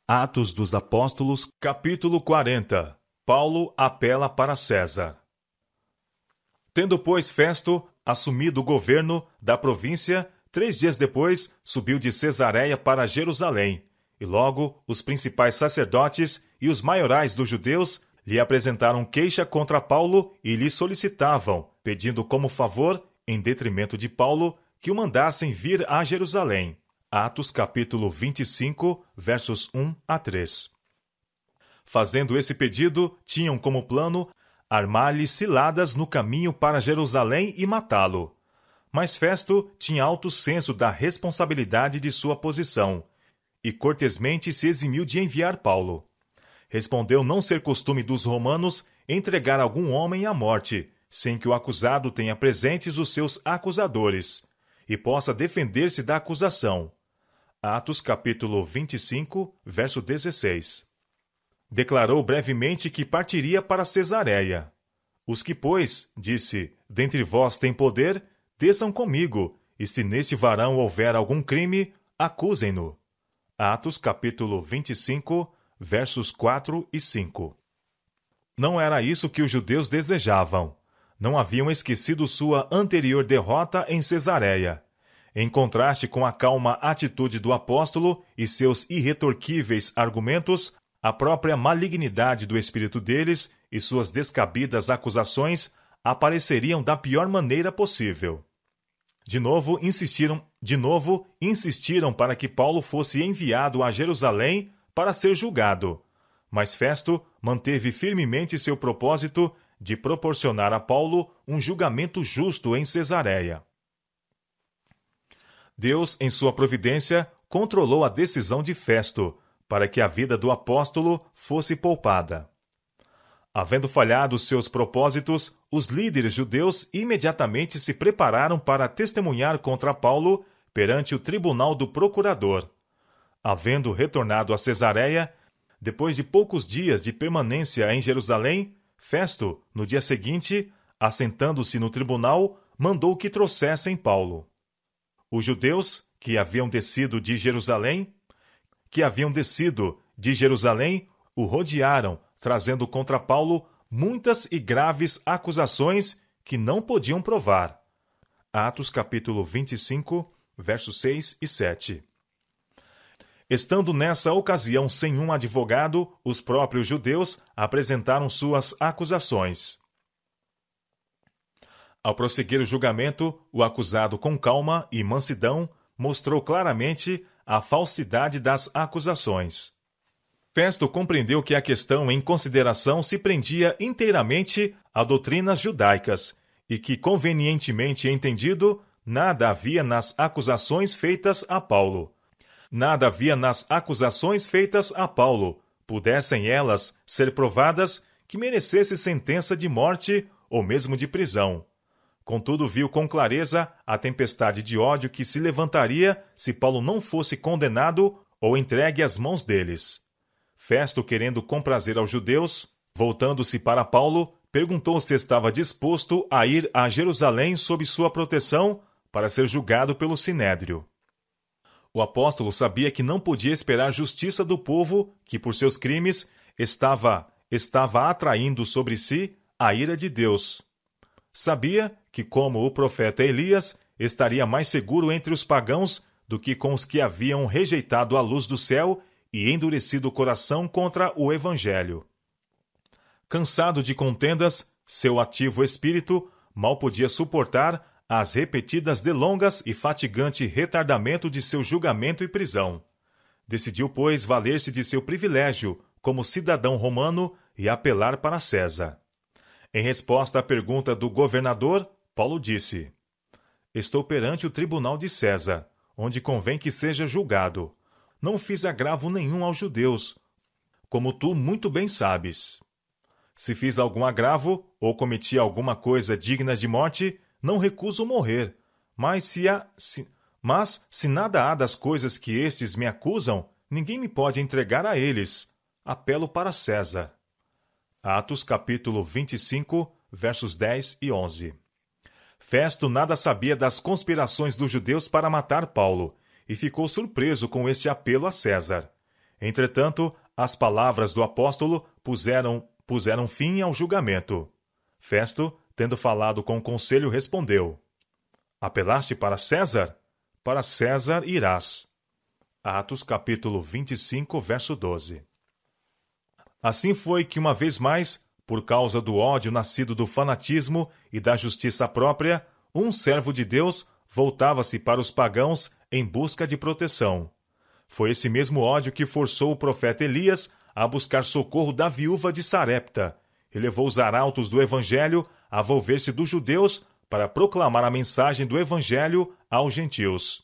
Atos dos Apóstolos, capítulo 40. Paulo apela para César. Tendo, pois, Festo assumido o governo da província, 3 dias depois subiu de Cesareia para Jerusalém, e logo os principais sacerdotes e os maiorais dos judeus lhe apresentaram queixa contra Paulo e lhe solicitavam, pedindo como favor, em detrimento de Paulo, que o mandassem vir a Jerusalém. Atos capítulo 25, versos 1 a 3. Fazendo esse pedido, tinham como plano armar-lhe ciladas no caminho para Jerusalém e matá-lo. Mas Festo tinha alto senso da responsabilidade de sua posição, e cortesmente se eximiu de enviar Paulo. Respondeu não ser costume dos romanos entregar algum homem à morte, sem que o acusado tenha presentes os seus acusadores, e possa defender-se da acusação. Atos capítulo 25, verso 16. Declarou brevemente que partiria para Cesareia. Os que, pois, disse, dentre vós têm poder, desçam comigo, e se neste varão houver algum crime, acusem-no. Atos capítulo 25, versos 4 e 5. Não era isso que os judeus desejavam. Não haviam esquecido sua anterior derrota em Cesareia. Em contraste com a calma atitude do apóstolo e seus irretorquíveis argumentos, a própria malignidade do espírito deles e suas descabidas acusações apareceriam da pior maneira possível. De novo insistiram para que Paulo fosse enviado a Jerusalém para ser julgado, mas Festo manteve firmemente seu propósito de proporcionar a Paulo um julgamento justo em Cesareia. Deus, em sua providência, controlou a decisão de Festo, para que a vida do apóstolo fosse poupada. Havendo falhado seus propósitos, os líderes judeus imediatamente se prepararam para testemunhar contra Paulo perante o tribunal do procurador. Havendo retornado a Cesareia, depois de poucos dias de permanência em Jerusalém, Festo, no dia seguinte, assentando-se no tribunal, mandou que trouxessem Paulo. Os judeus que haviam descido de Jerusalém, o rodearam, trazendo contra Paulo muitas e graves acusações que não podiam provar. Atos capítulo 25, versos 6 e 7. Estando nessa ocasião sem um advogado, os próprios judeus apresentaram suas acusações. Ao prosseguir o julgamento, o acusado com calma e mansidão mostrou claramente a falsidade das acusações. Festo compreendeu que a questão em consideração se prendia inteiramente a doutrinas judaicas e que, convenientemente entendido, nada havia nas acusações feitas a Paulo. Pudessem elas ser provadas, que merecesse sentença de morte ou mesmo de prisão. Contudo, viu com clareza a tempestade de ódio que se levantaria se Paulo não fosse condenado ou entregue às mãos deles. Festo, querendo comprazer aos judeus, voltando-se para Paulo, perguntou se estava disposto a ir a Jerusalém sob sua proteção para ser julgado pelo Sinédrio. O apóstolo sabia que não podia esperar justiça do povo que, por seus crimes, estava atraindo sobre si a ira de Deus. Sabia que, como o profeta Elias, estaria mais seguro entre os pagãos do que com os que haviam rejeitado a luz do céu e endurecido o coração contra o Evangelho. Cansado de contendas, seu ativo espírito mal podia suportar as repetidas delongas e fatigante retardamento de seu julgamento e prisão. Decidiu, pois, valer-se de seu privilégio como cidadão romano e apelar para César. Em resposta à pergunta do governador, Paulo disse: Estou perante o tribunal de César, onde convém que seja julgado. Não fiz agravo nenhum aos judeus, como tu muito bem sabes. Se fiz algum agravo, ou cometi alguma coisa digna de morte, não recuso morrer. Mas se nada há das coisas que estes me acusam, ninguém me pode entregar a eles. Apelo para César. Atos capítulo 25, versos 10 e 11. Festo nada sabia das conspirações dos judeus para matar Paulo, e ficou surpreso com este apelo a César. Entretanto, as palavras do apóstolo puseram fim ao julgamento. Festo, tendo falado com o conselho, respondeu: Apelaste para César? Para César irás. Atos capítulo 25, verso 12. Assim foi que uma vez mais, por causa do ódio nascido do fanatismo e da justiça própria, um servo de Deus voltava-se para os pagãos em busca de proteção. Foi esse mesmo ódio que forçou o profeta Elias a buscar socorro da viúva de Sarepta e levou os arautos do Evangelho a volver-se dos judeus para proclamar a mensagem do Evangelho aos gentios.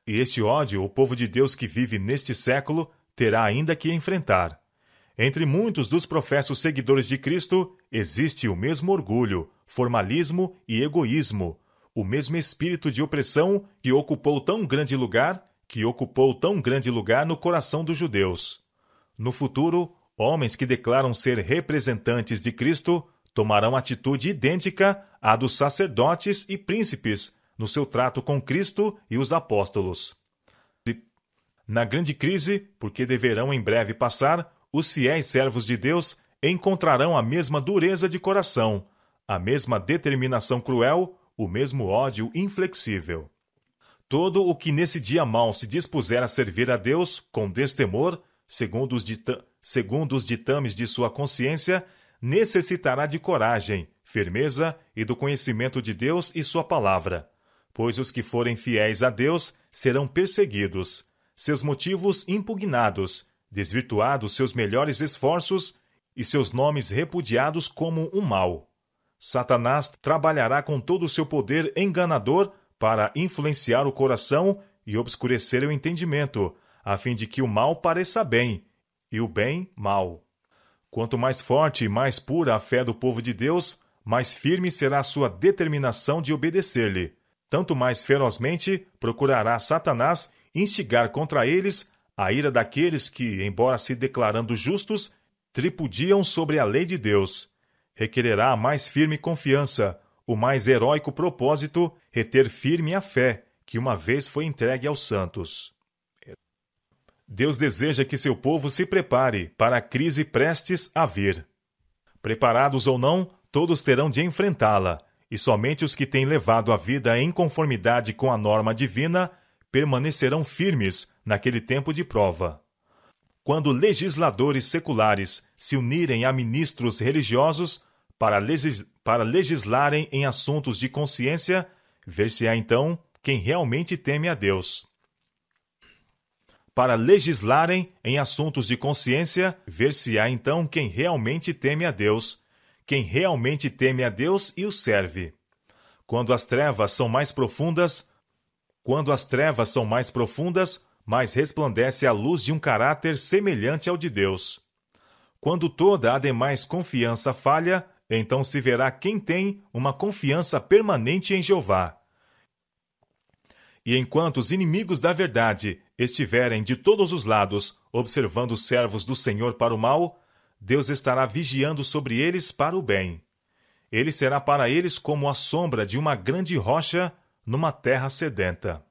E este ódio o povo de Deus que vive neste século terá ainda que enfrentar. Entre muitos dos professos seguidores de Cristo, existe o mesmo orgulho, formalismo e egoísmo, o mesmo espírito de opressão que ocupou tão grande lugar no coração dos judeus. No futuro, homens que declaram ser representantes de Cristo tomarão atitude idêntica à dos sacerdotes e príncipes no seu trato com Cristo e os apóstolos. Na grande crise, porque deverão em breve passar, os fiéis servos de Deus encontrarão a mesma dureza de coração, a mesma determinação cruel, o mesmo ódio inflexível. Todo o que nesse dia mau se dispuser a servir a Deus com destemor, segundo os ditames de sua consciência, necessitará de coragem, firmeza e do conhecimento de Deus e sua palavra, pois os que forem fiéis a Deus serão perseguidos, seus motivos impugnados, desvirtuados seus melhores esforços e seus nomes repudiados como um mal. Satanás trabalhará com todo o seu poder enganador para influenciar o coração e obscurecer o entendimento, a fim de que o mal pareça bem e o bem mal. Quanto mais forte e mais pura a fé do povo de Deus, mais firme será a sua determinação de obedecer-lhe. Tanto mais ferozmente procurará Satanás instigar contra eles a ira daqueles que, embora se declarando justos, tripudiam sobre a lei de Deus. Requererá a mais firme confiança, o mais heróico propósito, reter firme a fé que uma vez foi entregue aos santos. Deus deseja que seu povo se prepare para a crise prestes a vir. Preparados ou não, todos terão de enfrentá-la, e somente os que têm levado a vida em conformidade com a norma divina permanecerão firmes naquele tempo de prova. Quando legisladores seculares se unirem a ministros religiosos para legislarem em assuntos de consciência, ver-se-á então quem realmente teme a Deus. Para legislarem em assuntos de consciência, ver-se-á então quem realmente teme a Deus, quem realmente teme a Deus e o serve. Quando as trevas são mais profundas, mais resplandece a luz de um caráter semelhante ao de Deus. Quando toda a demais confiança falha, então se verá quem tem uma confiança permanente em Jeová. E enquanto os inimigos da verdade estiverem de todos os lados observando os servos do Senhor para o mal, Deus estará vigiando sobre eles para o bem. Ele será para eles como a sombra de uma grande rocha numa terra sedenta.